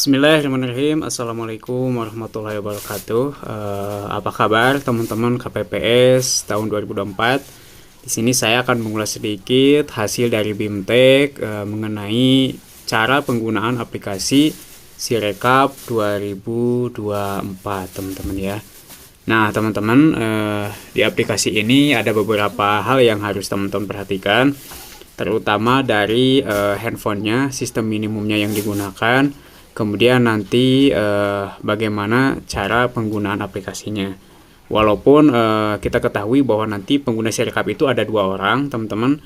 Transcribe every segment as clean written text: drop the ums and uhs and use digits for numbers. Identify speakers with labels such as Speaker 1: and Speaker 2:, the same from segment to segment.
Speaker 1: Bismillahirrahmanirrahim. Assalamualaikum warahmatullahi wabarakatuh. Apa kabar teman-teman KPPS tahun 2024? Di sini saya akan mengulas sedikit hasil dari BIMTEK mengenai cara penggunaan aplikasi Sirekap 2024, teman-teman ya. Nah, teman-teman, di aplikasi ini ada beberapa hal yang harus teman-teman perhatikan, terutama dari handphonenya, sistem minimumnya yang digunakan. Kemudian nanti bagaimana cara penggunaan aplikasinya. Walaupun kita ketahui bahwa nanti pengguna Sirekap itu ada 2 orang, teman-teman.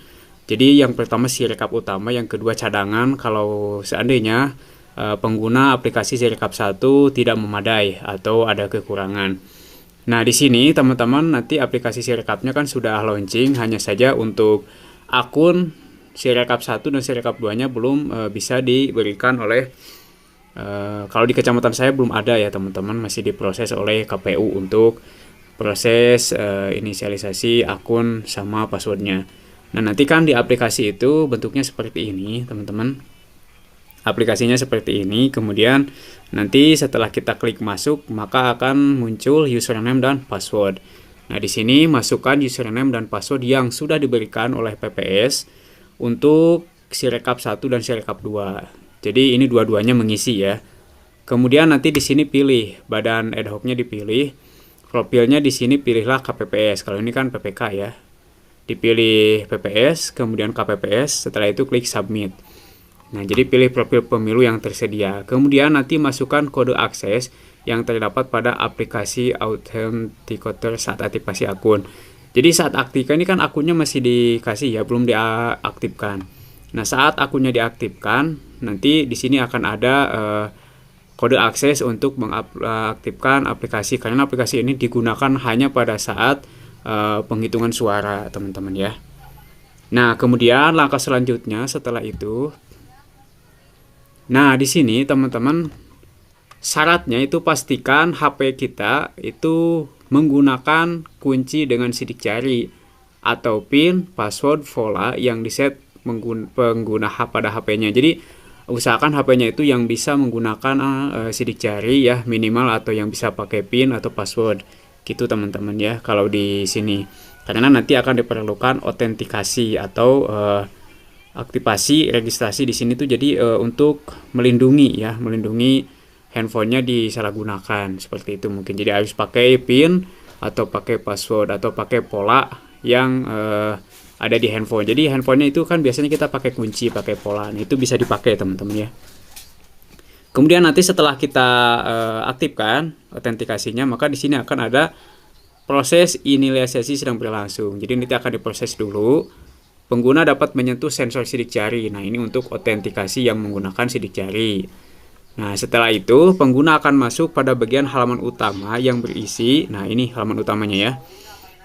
Speaker 1: Jadi yang pertama Sirekap utama, yang kedua cadangan. Kalau seandainya pengguna aplikasi Sirekap 1 tidak memadai atau ada kekurangan. Nah, di sini teman-teman nanti aplikasi Sirekapnya kan sudah launching, hanya saja untuk akun Sirekap 1 dan Sirekap 2-nya belum bisa diberikan oleh kalau di kecamatan saya belum ada ya teman-teman, masih diproses oleh KPU untuk proses inisialisasi akun sama passwordnya. Nah, nanti kan di aplikasi itu bentuknya seperti ini teman-teman, aplikasinya seperti ini. Kemudian nanti setelah kita klik masuk maka akan muncul username dan password. Nah, di sini masukkan username dan password yang sudah diberikan oleh PPS untuk Sirekap 1 dan Sirekap 2. Jadi ini dua-duanya mengisi ya. Kemudian nanti di sini pilih badan ad hoc-nya, dipilih profilnya, di sini pilihlah KPPS. Kalau ini kan PPK ya. Dipilih PPS, kemudian KPPS, setelah itu klik submit. Nah, jadi pilih profil pemilu yang tersedia. Kemudian nanti masukkan kode akses yang terdapat pada aplikasi Authenticator saat aktivasi akun. Jadi saat aktifkan ini kan akunnya masih dikasih ya, belum diaktifkan. Nah, saat akunnya diaktifkan, nanti di sini akan ada kode akses untuk mengaktifkan aplikasi, karena aplikasi ini digunakan hanya pada saat penghitungan suara, teman-teman ya. Nah, kemudian langkah selanjutnya setelah itu, nah di sini teman-teman syaratnya itu pastikan HP kita itu menggunakan kunci dengan sidik jari atau PIN, password, vola yang diset pengguna pada HP-nya. Jadi usahakan HP-nya itu yang bisa menggunakan sidik jari ya, minimal, atau yang bisa pakai PIN atau password gitu teman-teman ya. Kalau di sini karena nanti akan diperlukan autentikasi atau aktivasi registrasi di sini tuh, jadi untuk melindungi ya, melindungi handphonenya disalahgunakan seperti itu mungkin. Jadi harus pakai PIN atau pakai password atau pakai pola yang ada di handphone. Jadi handphonenya itu kan biasanya kita pakai kunci, pakai pola. Nah, itu bisa dipakai teman-teman ya. Kemudian nanti setelah kita aktifkan autentikasinya, maka di sini akan ada proses inisialisasi sedang berlangsung. Jadi nanti akan diproses dulu. Pengguna dapat menyentuh sensor sidik jari. Nah, ini untuk autentikasi yang menggunakan sidik jari. Nah, setelah itu pengguna akan masuk pada bagian halaman utama yang berisi, nah ini halaman utamanya ya,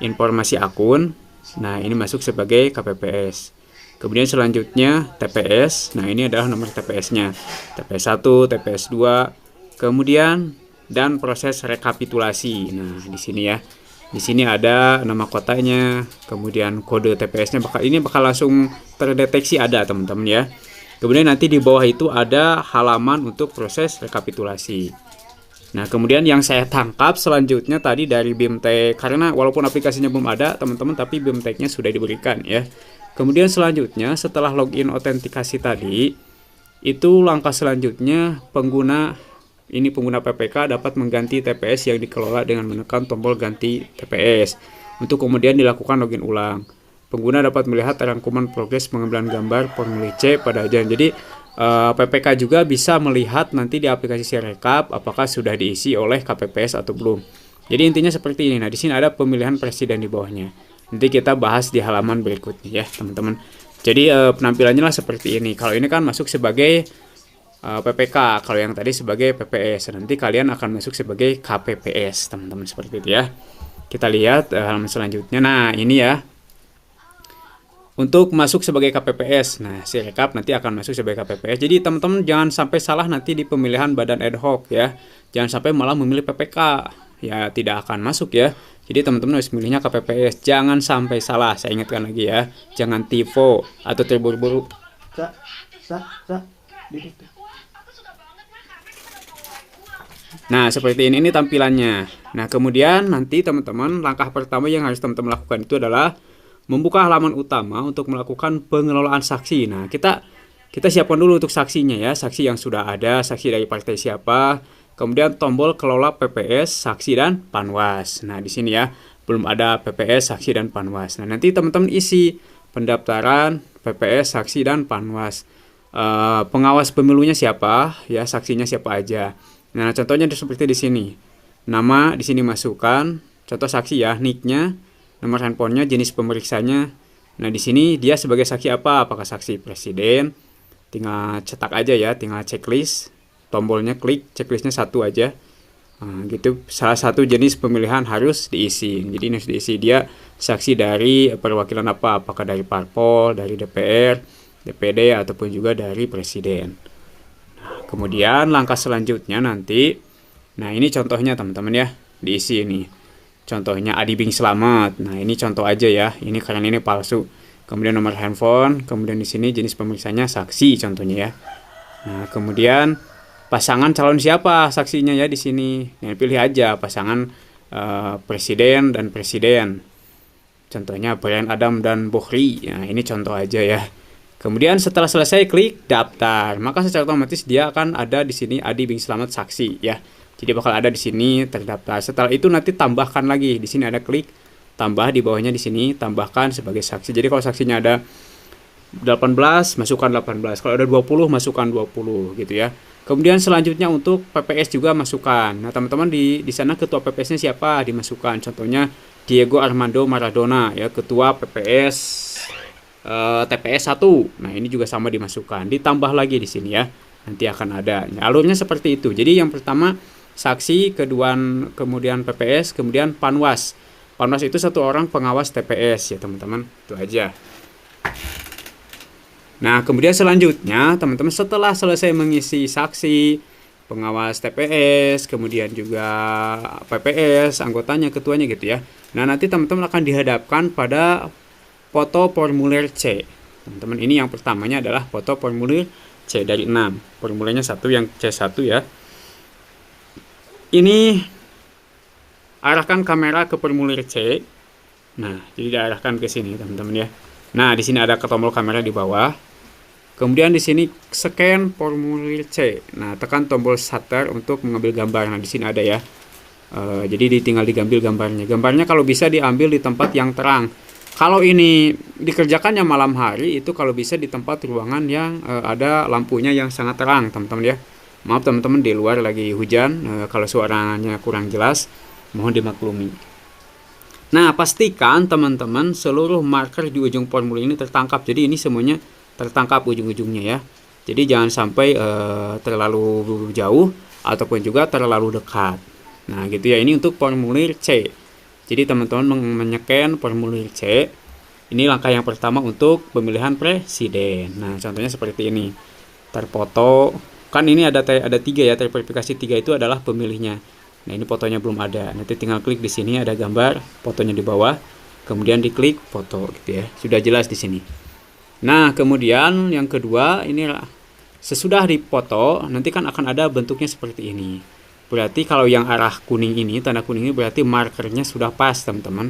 Speaker 1: informasi akun. Nah, ini masuk sebagai KPPS. Kemudian selanjutnya TPS. Nah, ini adalah nomor TPS-nya. TPS 1, TPS 2. Kemudian dan proses rekapitulasi. Nah, di sini ya. Di sini ada nama kotanya, kemudian kode TPS-nya bakal langsung terdeteksi ada, teman-teman ya. Kemudian nanti di bawah itu ada halaman untuk proses rekapitulasi. Nah, kemudian yang saya tangkap selanjutnya tadi dari BIMTEK, karena walaupun aplikasinya belum ada teman-teman, tapi BIMTEK-nya sudah diberikan ya. Kemudian selanjutnya setelah login autentikasi tadi, itu langkah selanjutnya pengguna PPK dapat mengganti TPS yang dikelola dengan menekan tombol ganti TPS untuk kemudian dilakukan login ulang. Pengguna dapat melihat rangkuman progres pengambilan gambar formulir C pada ajan. Jadi PPK juga bisa melihat nanti di aplikasi Sirekap apakah sudah diisi oleh KPPS atau belum. Jadi intinya seperti ini. Nah, di sini ada pemilihan presiden di bawahnya. Nanti kita bahas di halaman berikutnya ya, teman-teman. Jadi penampilannya lah seperti ini. Kalau ini kan masuk sebagai PPK, kalau yang tadi sebagai PPS. Nanti kalian akan masuk sebagai KPPS, teman-teman, seperti itu ya. Kita lihat halaman selanjutnya. Nah, ini ya. Untuk masuk sebagai KPPS, nah Sirekap nanti akan masuk sebagai KPPS. Jadi teman-teman jangan sampai salah nanti di pemilihan badan ad hoc ya. Jangan sampai malah memilih PPK, ya tidak akan masuk ya. Jadi teman-teman harus milihnya KPPS. Jangan sampai salah, saya ingatkan lagi ya. Jangan tifo atau terburu-buru. Nah, seperti ini tampilannya. Nah, kemudian nanti teman-teman, langkah pertama yang harus teman-teman lakukan itu adalah membuka halaman utama untuk melakukan pengelolaan saksi. Nah, kita siapkan dulu untuk saksinya ya, saksi yang sudah ada, saksi dari partai siapa, kemudian tombol kelola PPS, saksi dan Panwas. Nah, di sini ya, belum ada PPS, saksi dan Panwas. Nah, nanti teman-teman isi pendaftaran PPS, saksi dan Panwas. Pengawas pemilunya siapa, ya, saksinya siapa aja. Nah, contohnya seperti di sini. Nama di sini masukkan, contoh saksi ya, nicknya, nomor handphonenya, jenis pemeriksanya. Nah, di sini dia sebagai saksi apa? Apakah saksi presiden? Tinggal cetak aja ya, tinggal checklist, tombolnya klik, checklistnya satu aja. Nah, gitu, salah satu jenis pemilihan harus diisi. Jadi ini harus diisi, dia saksi dari perwakilan apa? Apakah dari parpol, dari DPR, DPD, ataupun juga dari presiden. Kemudian langkah selanjutnya nanti, nah ini contohnya teman-teman ya, diisi ini. Contohnya Adi Bing Slamet. Nah, ini contoh aja ya. Ini karena ini palsu. Kemudian nomor handphone, kemudian di sini jenis pemeriksanya saksi contohnya ya. Nah, kemudian pasangan calon siapa saksinya ya di sini. Nah, pilih aja pasangan presiden dan presiden. Contohnya Brian Adam dan Bohri. Nah, ini contoh aja ya. Kemudian setelah selesai klik daftar, maka secara otomatis dia akan ada di sini Adi Bing Slamet saksi ya. Jadi bakal ada di sini terdaftar. Setelah itu nanti tambahkan lagi. Di sini ada klik tambah, di bawahnya di sini tambahkan sebagai saksi. Jadi kalau saksinya ada 18, masukkan 18. Kalau ada 20, masukkan 20 gitu ya. Kemudian selanjutnya untuk PPS juga masukkan. Nah, teman-teman di sana ketua PPS-nya siapa? Dimasukkan. Contohnya Diego Armando Maradona ya, ketua PPS TPS 1. Nah, ini juga sama dimasukkan. Ditambah lagi di sini ya. Nanti akan ada. Nah, alurnya seperti itu. Jadi yang pertama saksi, kemudian PPS, kemudian Panwas. Panwas itu satu orang pengawas TPS ya, teman-teman. Itu aja. Nah, kemudian selanjutnya, teman-teman setelah selesai mengisi saksi, pengawas TPS, kemudian juga PPS, anggotanya, ketuanya gitu ya. Nah, nanti teman-teman akan dihadapkan pada foto formulir C. Teman-teman, ini yang pertamanya adalah foto formulir C dari 6. Formulirnya 1 yang C1 ya. Ini arahkan kamera ke formulir C. Nah, jadi diarahkan ke sini, teman-teman ya. Nah, di sini ada tombol kamera di bawah. Kemudian di sini scan formulir C. Nah, tekan tombol shutter untuk mengambil gambar. Nah, di sini ada ya. Jadi tinggal diambil gambarnya. Gambarnya kalau bisa diambil di tempat yang terang. Kalau ini dikerjakannya malam hari, itu kalau bisa di tempat ruangan yang ada lampunya yang sangat terang, teman-teman ya. Maaf teman-teman, di luar lagi hujan, kalau suaranya kurang jelas, mohon dimaklumi. Nah, pastikan teman-teman seluruh marker di ujung formulir ini tertangkap. Jadi ini semuanya tertangkap ujung-ujungnya ya. Jadi jangan sampai terlalu jauh ataupun juga terlalu dekat. Nah, gitu ya. Ini untuk formulir C. Jadi teman-teman menyeken formulir C. Ini langkah yang pertama untuk pemilihan presiden. Nah, contohnya seperti ini. Terfoto. Kan ini ada 3 ya, terverifikasi 3 itu adalah pemilihnya. Nah, ini fotonya belum ada. Nanti tinggal klik di sini ada gambar fotonya di bawah. Kemudian diklik foto gitu ya. Sudah jelas di sini. Nah, kemudian yang kedua, ini sesudah dipoto nanti kan akan ada bentuknya seperti ini. Berarti kalau yang arah kuning ini, tanda kuning ini berarti markernya sudah pas, teman-teman.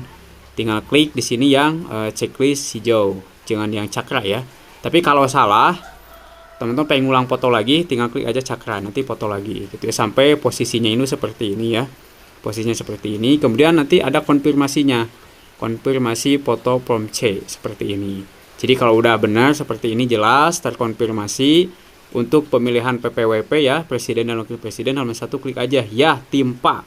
Speaker 1: Tinggal klik di sini yang checklist hijau, jangan yang cakra ya. Tapi kalau salah, teman-teman pengen ngulang foto lagi, tinggal klik aja cakra, nanti foto lagi gitu ya, sampai posisinya ini seperti ini ya. Posisinya seperti ini. Kemudian nanti ada konfirmasinya. Konfirmasi foto from C seperti ini. Jadi kalau udah benar seperti ini, jelas terkonfirmasi. Untuk pemilihan PPWP ya, presiden dan wakil presiden, halaman 1 klik aja ya timpa.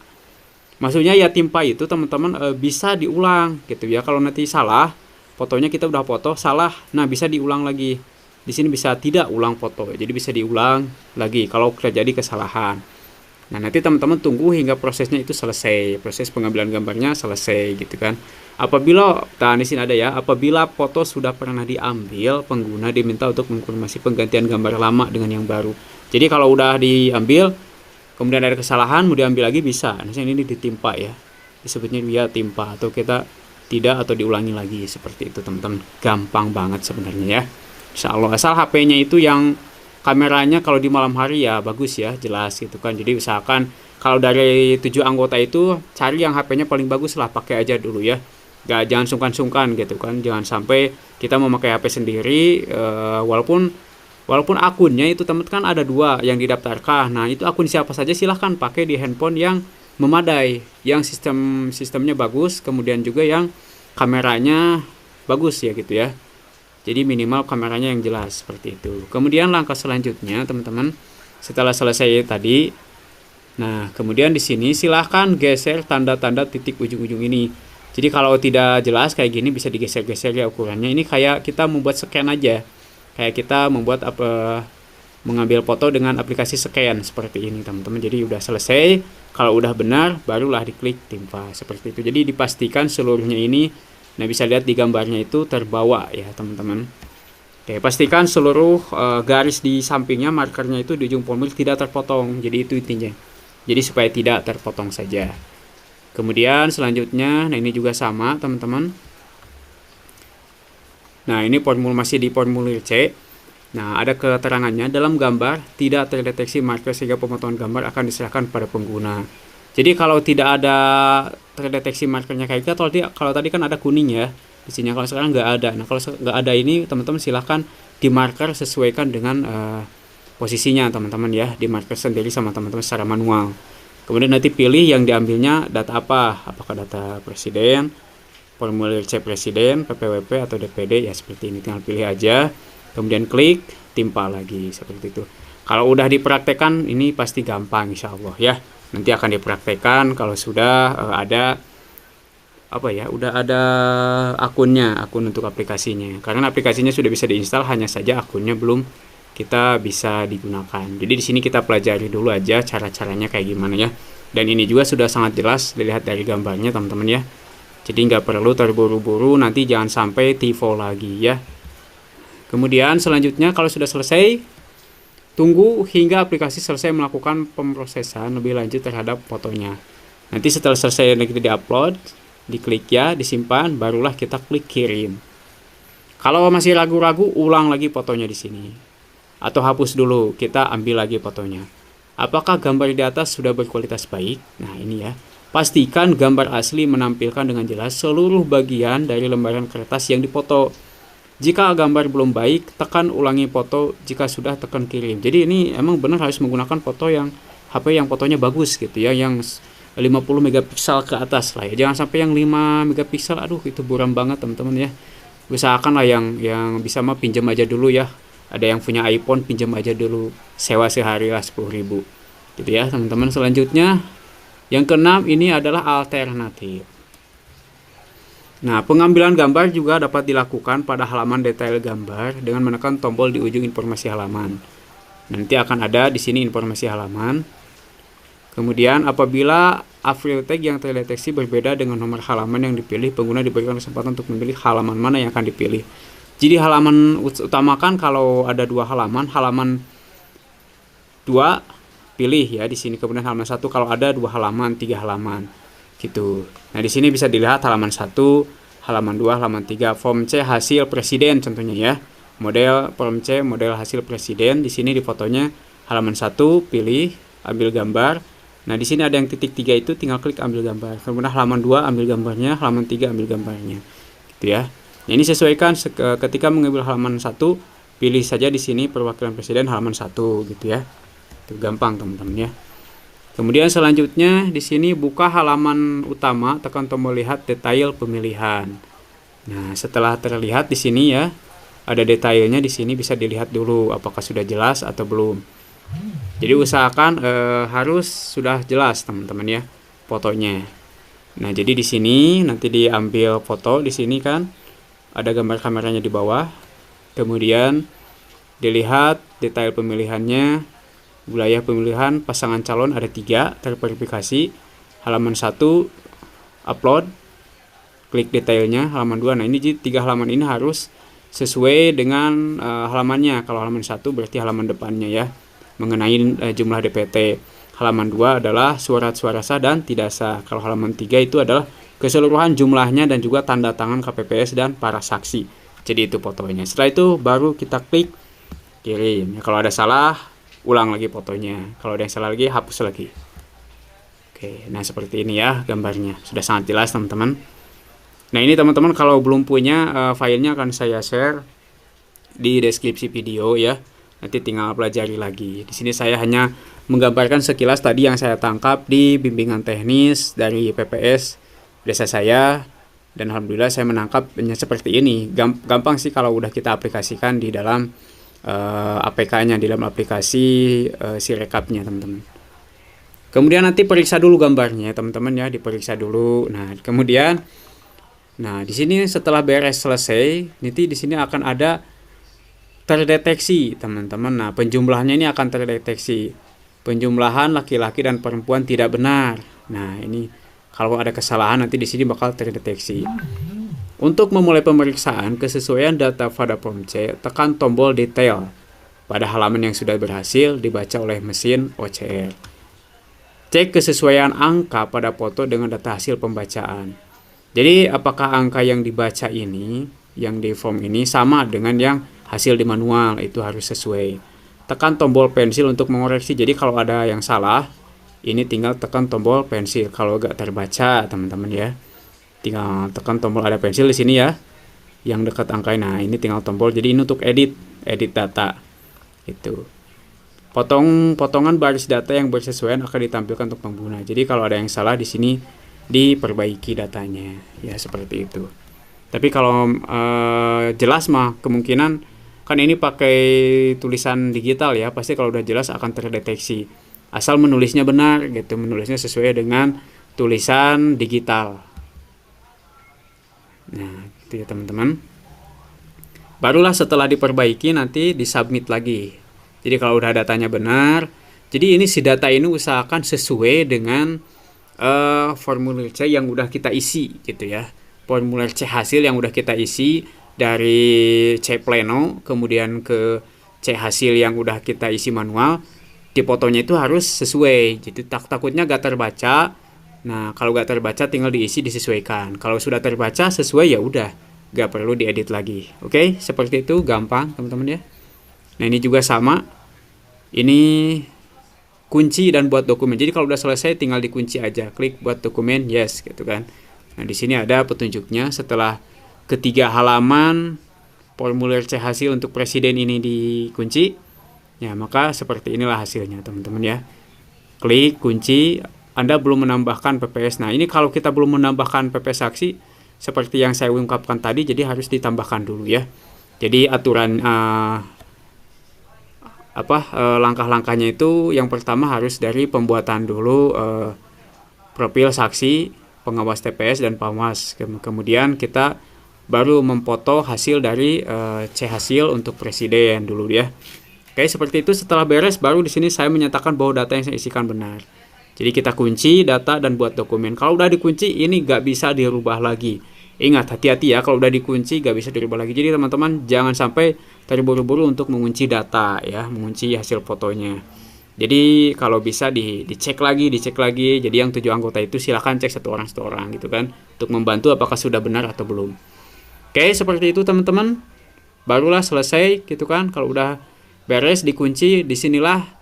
Speaker 1: Maksudnya ya timpa itu teman-teman bisa diulang gitu ya. Kalau nanti salah, fotonya kita udah foto salah, nah bisa diulang lagi. Di sini bisa tidak ulang foto, jadi bisa diulang lagi kalau terjadi kesalahan. Nah, nanti teman-teman tunggu hingga prosesnya itu selesai, proses pengambilan gambarnya selesai gitu kan. Apabila, di sini ada ya, apabila foto sudah pernah diambil, pengguna diminta untuk mengkonfirmasi penggantian gambar lama dengan yang baru. Jadi kalau udah diambil, kemudian ada kesalahan, mau diambil lagi bisa. Nah, ini ditimpa ya, disebutnya dia timpa, atau kita tidak atau diulangi lagi seperti itu teman-teman. Gampang banget sebenarnya ya. Insya Allah, asal HP-nya itu yang kameranya kalau di malam hari ya bagus ya, jelas gitu kan. Jadi usahakan Kalau dari 7 anggota itu cari yang HP-nya paling bagus lah, pakai aja dulu ya. Jangan sungkan-sungkan gitu kan. Jangan sampai kita memakai HP sendiri, walaupun akunnya itu teman kan ada 2 yang didaftarkan. Nah, itu akun siapa saja silahkan pakai di handphone yang memadai, yang sistemnya bagus, kemudian juga yang kameranya bagus ya gitu ya. Jadi minimal kameranya yang jelas seperti itu. Kemudian langkah selanjutnya teman-teman, setelah selesai tadi, nah kemudian di sini silahkan geser tanda-tanda titik ujung-ujung ini. Jadi kalau tidak jelas kayak gini bisa digeser-geser ya ukurannya. Ini kayak kita membuat scan aja. Kayak kita membuat mengambil foto dengan aplikasi scan seperti ini teman-teman. Jadi udah selesai. Kalau udah benar barulah diklik timpa seperti itu. Jadi dipastikan seluruhnya ini, nah bisa lihat di gambarnya itu terbawa ya teman-teman. Oke, pastikan seluruh garis di sampingnya, markernya itu di ujung formulir tidak terpotong. Jadi itu intinya. Jadi supaya tidak terpotong saja. Kemudian selanjutnya, nah ini juga sama teman-teman. Nah ini masih di formulir C. Nah ada keterangannya, dalam gambar tidak terdeteksi marker sehingga pemotongan gambar akan diserahkan pada pengguna. Jadi kalau tidak ada terdeteksi markernya kayak gitu, kalau tadi kan ada kuning ya di sini, kalau sekarang nggak ada. Nah kalau nggak ada ini teman-teman silahkan di marker sesuaikan dengan posisinya teman-teman ya, di marker sendiri sama teman-teman secara manual. Kemudian nanti pilih yang diambilnya data apa, apakah data presiden, formulir C presiden, PPWP atau DPD ya seperti ini, tinggal pilih aja. Kemudian klik timpa lagi seperti itu. Kalau udah dipraktekkan ini pasti gampang insya Allah ya. Nanti akan dipraktekkan kalau sudah ada udah ada akun untuk aplikasinya. Karena aplikasinya sudah bisa diinstal, hanya saja akunnya belum kita bisa digunakan. Jadi di sini kita pelajari dulu aja cara-caranya kayak gimana ya. Dan ini juga sudah sangat jelas dilihat dari gambarnya teman-teman ya. Jadi nggak perlu terburu-buru, nanti jangan sampai tifo lagi ya. Kemudian selanjutnya kalau sudah selesai, tunggu hingga aplikasi selesai melakukan pemrosesan lebih lanjut terhadap fotonya. Nanti setelah selesai kita diupload, diklik ya, disimpan, barulah kita klik kirim. Kalau masih ragu-ragu, ulang lagi fotonya di sini. Atau hapus dulu, kita ambil lagi fotonya. Apakah gambar di atas sudah berkualitas baik? Nah ini ya, pastikan gambar asli menampilkan dengan jelas seluruh bagian dari lembaran kertas yang dipoto. Jika gambar belum baik, tekan ulangi foto, jika sudah tekan kirim. Jadi ini emang benar harus menggunakan foto yang HP yang fotonya bagus gitu ya, yang 50 megapiksel ke atas lah ya. Jangan sampai yang 5 megapiksel, aduh itu buram banget teman-teman ya. Usahakan lah yang bisa mah pinjam aja dulu ya. Ada yang punya iPhone, pinjam aja dulu, sewa sehari lah 10.000 gitu ya teman-teman. Selanjutnya yang keenam ini adalah alternatif. Nah, pengambilan gambar juga dapat dilakukan pada halaman detail gambar dengan menekan tombol di ujung informasi halaman. Nanti akan ada di sini informasi halaman. Kemudian apabila April tag yang terdeteksi berbeda dengan nomor halaman yang dipilih, pengguna diberikan kesempatan untuk memilih halaman mana yang akan dipilih. Jadi halaman utamakan kalau ada 2 halaman, halaman 2 pilih ya di sini. Kemudian halaman 1 kalau ada 2 halaman, 3 halaman gitu. Nah, di sini bisa dilihat halaman 1, halaman 2, halaman 3. Form C hasil presiden contohnya ya. Model form C, model hasil presiden. Di sini di fotonya halaman 1 pilih, ambil gambar. Nah, di sini ada yang titik 3 itu tinggal klik ambil gambar. Kemudian halaman 2 ambil gambarnya, halaman 3 ambil gambarnya. Gitu ya. Nah, ini sesuaikan ketika mengambil halaman 1, pilih saja di sini perwakilan presiden halaman 1 gitu ya. Itu gampang teman-teman ya. Kemudian selanjutnya di sini buka halaman utama, tekan tombol lihat detail pemilihan. Nah, setelah terlihat di sini ya, ada detailnya di sini, bisa dilihat dulu apakah sudah jelas atau belum. Jadi usahakan harus sudah jelas teman-teman ya fotonya. Nah, jadi di sini nanti diambil foto di sini kan ada gambar kameranya di bawah. Kemudian dilihat detail pemilihannya, wilayah pemilihan pasangan calon ada 3 terverifikasi. Halaman 1 upload, klik detailnya. Halaman 2, nah ini 3 halaman ini harus sesuai dengan halamannya. Kalau halaman 1 berarti halaman depannya ya, mengenai jumlah DPT. Halaman 2 adalah surat-suara sah dan tidak sah. Kalau halaman 3 itu adalah keseluruhan jumlahnya dan juga tanda tangan KPPS dan para saksi. Jadi itu fotonya. Setelah itu baru kita klik kirim. Ya, kalau ada salah, ulang lagi fotonya. Kalau ada yang salah lagi, hapus lagi. Oke, nah seperti ini ya gambarnya. Sudah sangat jelas teman-teman. Nah ini teman-teman kalau belum punya filenya akan saya share di deskripsi video ya. Nanti tinggal pelajari lagi. Di sini saya hanya menggambarkan sekilas tadi yang saya tangkap di bimbingan teknis dari PPS desa saya. Dan alhamdulillah saya menangkapnya seperti ini. Gampang sih kalau udah kita aplikasikan di dalam APK-nya, di dalam aplikasi Sirekapnya teman-teman. Kemudian nanti periksa dulu gambarnya teman-teman ya, diperiksa dulu. Nah, kemudian di sini setelah beres selesai, nanti di sini akan ada terdeteksi teman-teman. Nah, penjumlahannya ini akan terdeteksi. Penjumlahan laki-laki dan perempuan tidak benar. Nah, ini kalau ada kesalahan nanti di sini bakal terdeteksi. Untuk memulai pemeriksaan kesesuaian data pada form C, tekan tombol detail pada halaman yang sudah berhasil dibaca oleh mesin OCR. Cek kesesuaian angka pada foto dengan data hasil pembacaan. Jadi apakah angka yang dibaca ini, yang di form ini sama dengan yang hasil di manual, itu harus sesuai. Tekan tombol pensil untuk mengoreksi. Jadi kalau ada yang salah, ini tinggal tekan tombol pensil. Kalau nggak terbaca teman-teman ya, tinggal tekan tombol ada pensil di sini ya, yang dekat angka. Nah ini tinggal tombol. Jadi ini untuk edit data itu. Potongan baris data yang bersesuaian akan ditampilkan untuk pengguna. Jadi kalau ada yang salah di sini diperbaiki datanya, ya seperti itu. Tapi kalau jelas mah kemungkinan kan ini pakai tulisan digital ya, pasti kalau udah jelas akan terdeteksi. Asal menulisnya benar gitu, menulisnya sesuai dengan tulisan digital. Nah, gitu ya teman-teman. Barulah setelah diperbaiki nanti disubmit lagi. Jadi kalau udah datanya benar, jadi ini si data ini usahakan sesuai dengan formulir C yang udah kita isi gitu ya. Formulir C hasil yang udah kita isi dari C pleno, kemudian ke C hasil yang udah kita isi manual, di fotonya itu harus sesuai. Jadi takutnya gak terbaca. Nah kalau gak terbaca tinggal diisi disesuaikan. Kalau sudah terbaca sesuai ya udah, gak perlu diedit lagi. Oke, seperti itu gampang teman-teman ya. Nah ini juga sama, ini kunci dan buat dokumen. Jadi kalau udah selesai tinggal dikunci aja, klik buat dokumen, yes gitu kan. Nah di sini ada petunjuknya setelah ketiga halaman formulir C hasil untuk presiden ini dikunci, ya maka seperti inilah hasilnya teman-teman ya. Klik kunci, Anda belum menambahkan PPS. Nah ini kalau kita belum menambahkan PPS saksi seperti yang saya ungkapkan tadi, jadi harus ditambahkan dulu ya. Jadi aturan langkah-langkahnya itu yang pertama harus dari pembuatan dulu profil saksi, pengawas TPS dan pengawas. Kemudian kita baru memfoto hasil dari C hasil untuk presiden dulu ya. Oke, seperti itu. Setelah beres baru di sini saya menyatakan bahwa data yang saya isikan benar. Jadi kita kunci data dan buat dokumen. Kalau udah dikunci ini nggak bisa dirubah lagi. Ingat, hati-hati ya, kalau udah dikunci gak bisa dirubah lagi. Jadi teman-teman jangan sampai terburu-buru untuk mengunci data ya, mengunci hasil fotonya. Jadi kalau bisa dicek lagi. Jadi yang 7 anggota itu silahkan cek satu orang gitu kan, untuk membantu apakah sudah benar atau belum. Oke, seperti itu teman-teman. Barulah selesai gitu kan. Kalau udah beres dikunci, disinilah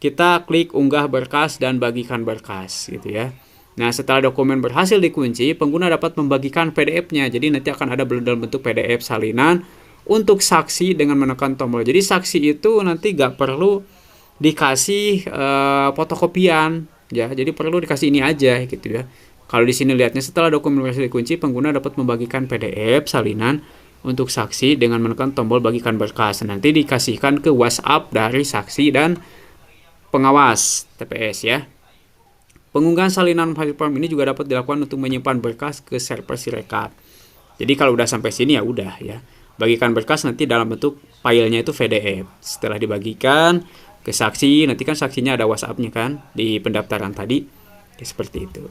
Speaker 1: kita klik unggah berkas dan bagikan berkas gitu ya. Nah, setelah dokumen berhasil dikunci, pengguna dapat membagikan PDF-nya. Jadi nanti akan ada dalam bentuk PDF salinan untuk saksi dengan menekan tombol. Jadi saksi itu nanti nggak perlu dikasih fotokopian, ya. Jadi perlu dikasih ini aja gitu ya. Kalau di sini lihatnya setelah dokumen berhasil dikunci, pengguna dapat membagikan PDF salinan untuk saksi dengan menekan tombol bagikan berkas. Nanti dikasihkan ke WhatsApp dari saksi dan pengawas TPS ya. Pengunggahan salinan file form ini juga dapat dilakukan untuk menyimpan berkas ke server Sirekap. Jadi kalau udah sampai sini ya udah ya. Bagikan berkas nanti dalam bentuk filenya itu PDF. Setelah dibagikan ke saksi, nanti kan saksinya ada WhatsApp-nya kan di pendaftaran tadi. Ya seperti itu.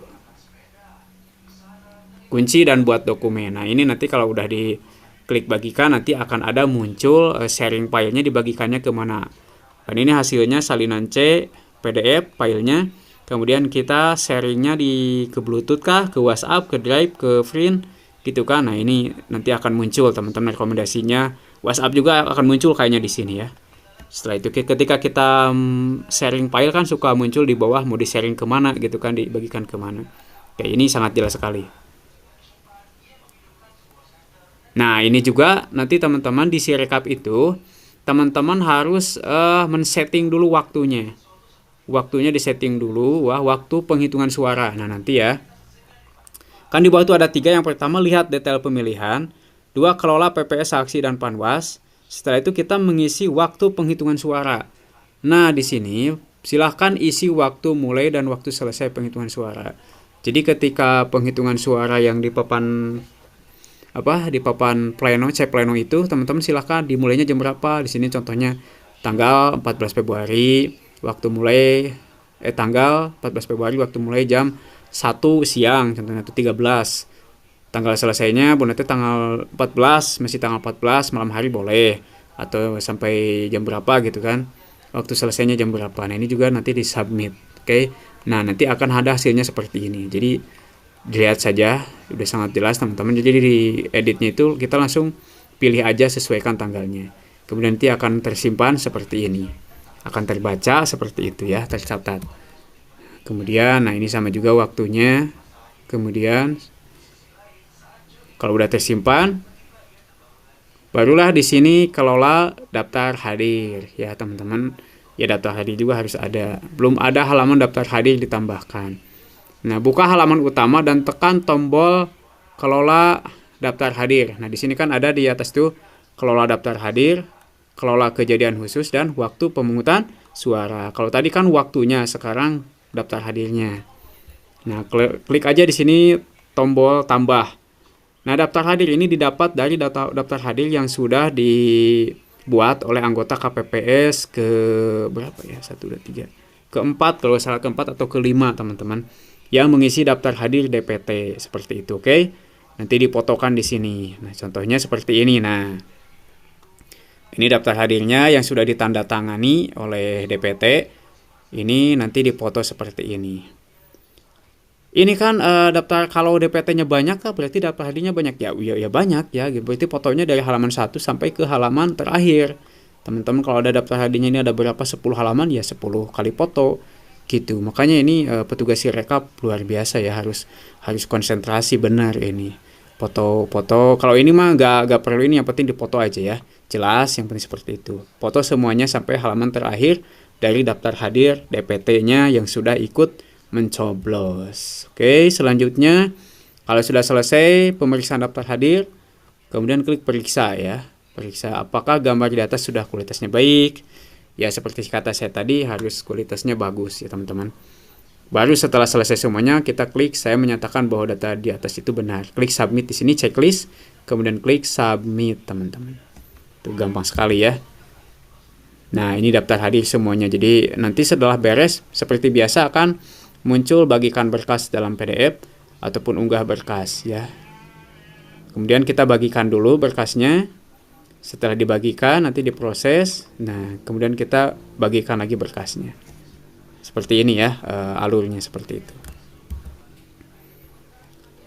Speaker 1: Kunci dan buat dokumen. Nah, ini nanti kalau udah diklik bagikan nanti akan ada muncul sharing filenya dibagikannya kemana. Dan ini hasilnya salinan C, PDF filenya. Kemudian kita sharingnya ke Bluetooth kah, ke WhatsApp, ke Drive, ke Print, gitu kan. Nah ini nanti akan muncul teman-teman rekomendasinya. WhatsApp juga akan muncul kayaknya di sini ya. Setelah itu ketika kita sharing file kan suka muncul di bawah mau di sharing kemana gitu kan, dibagikan kemana. Oke, ini sangat jelas sekali. Nah, ini juga nanti teman-teman di Sirekap itu teman-teman harus men-setting dulu waktunya. Waktunya disetting dulu, waktu penghitungan suara. Nah, nanti ya. Kan di bawah itu ada 3. Yang pertama, lihat detail pemilihan. 2, kelola PPS, saksi, dan panwas. Setelah itu kita mengisi waktu penghitungan suara. Nah, di sini silahkan isi waktu mulai dan waktu selesai penghitungan suara. Jadi ketika penghitungan suara yang di papan pleno, C pleno itu, teman-teman silahkan dimulainya jam berapa. Di sini contohnya tanggal 14 Februari, waktu mulai tanggal 14 Februari waktu mulai jam 1 siang contohnya, itu 13. Tanggal selesainya nanti tanggal 14, masih tanggal 14 malam hari boleh, atau sampai jam berapa gitu kan, waktu selesainya jam berapa. Nah, ini juga nanti di submit. Oke. Nah, nanti akan ada hasilnya seperti ini. Jadi dilihat saja, udah sangat jelas teman-teman. Jadi di editnya itu kita langsung pilih aja, sesuaikan tanggalnya. Kemudian nanti akan tersimpan seperti ini, akan terbaca seperti itu ya, tercatat. Kemudian nah ini sama juga waktunya. Kemudian kalau udah tersimpan, barulah di sini kelola daftar hadir ya teman-teman. Ya, daftar hadir juga harus ada. Belum ada halaman daftar hadir ditambahkan. Nah, buka halaman utama dan tekan tombol kelola daftar hadir. Nah, di sini kan ada di atas tuh kelola daftar hadir, kelola kejadian khusus, dan waktu pemungutan suara. Kalau tadi kan waktunya, sekarang daftar hadirnya. Nah, klik aja di sini tombol tambah. Nah, daftar hadir ini didapat dari daftar hadir yang sudah dibuat oleh anggota KPPS ke berapa ya? 1, 2, 3. Keempat, kalau salah keempat atau kelima teman-teman, yang mengisi daftar hadir DPT seperti itu. Oke. Nanti difotokan di sini. Nah, contohnya seperti ini. Nah, ini daftar hadirnya yang sudah ditandatangani oleh DPT. Ini nanti dipoto seperti ini. Ini kan daftar, kalau DPT-nya banyak kan berarti daftar hadirnya banyak ya. Ya banyak ya. Berarti fotonya dari halaman 1 sampai ke halaman terakhir. Teman-teman kalau ada daftar hadirnya ini ada berapa? 10 halaman ya 10 kali foto gitu. Makanya ini petugas Sirekap luar biasa ya, harus konsentrasi benar ini. Foto-foto. Kalau ini mah nggak perlu ini, yang penting dipoto aja ya. Jelas, yang penting seperti itu. Foto semuanya sampai halaman terakhir dari daftar hadir DPT-nya yang sudah ikut mencoblos. Oke, selanjutnya kalau sudah selesai pemeriksaan daftar hadir, kemudian klik periksa ya. Periksa apakah gambar di atas sudah kualitasnya baik. Ya, seperti kata saya tadi, harus kualitasnya bagus ya teman-teman. Baru setelah selesai semuanya, kita klik saya menyatakan bahwa data di atas itu benar. Klik submit di sini, checklist, kemudian klik submit teman-teman. Itu gampang sekali ya. Nah, ini daftar hadir semuanya. Jadi nanti setelah beres, seperti biasa akan muncul bagikan berkas dalam PDF ataupun unggah berkas ya. Kemudian kita bagikan dulu berkasnya. Setelah dibagikan nanti diproses. Nah, kemudian kita bagikan lagi berkasnya. Seperti ini ya, alurnya seperti itu.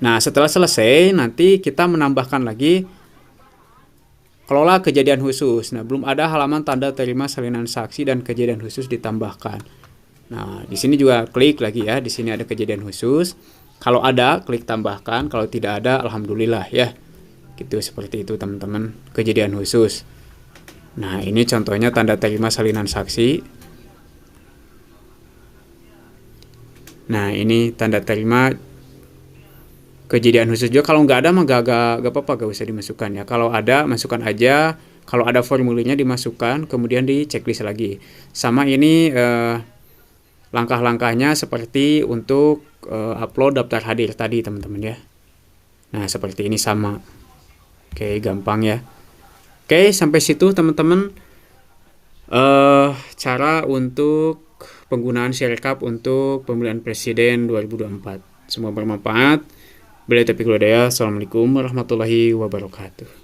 Speaker 1: Nah, setelah selesai nanti kita menambahkan lagi kelola kejadian khusus. Nah, belum ada halaman tanda terima salinan saksi dan kejadian khusus ditambahkan. Nah, di sini juga klik lagi ya. Di sini ada kejadian khusus. Kalau ada, klik tambahkan. Kalau tidak ada, alhamdulillah ya. Gitu, seperti itu teman-teman, kejadian khusus. Nah, ini contohnya tanda terima salinan saksi. Nah, ini tanda terima kejadian khusus juga. Kalau nggak ada mah gak apa-apa, gak usah dimasukkan ya. Kalau ada, masukkan aja. Kalau ada formulirnya dimasukkan, kemudian di checklist lagi. Sama ini langkah-langkahnya seperti untuk upload daftar hadir tadi teman-teman ya. Nah, seperti ini sama. Oke, gampang ya. Oke, sampai situ teman-teman cara untuk penggunaan Sirekap untuk pemilihan presiden 2024. Semoga bermanfaat. Bila taufiq wal hidayah. Assalamualaikum warahmatullahi wabarakatuh.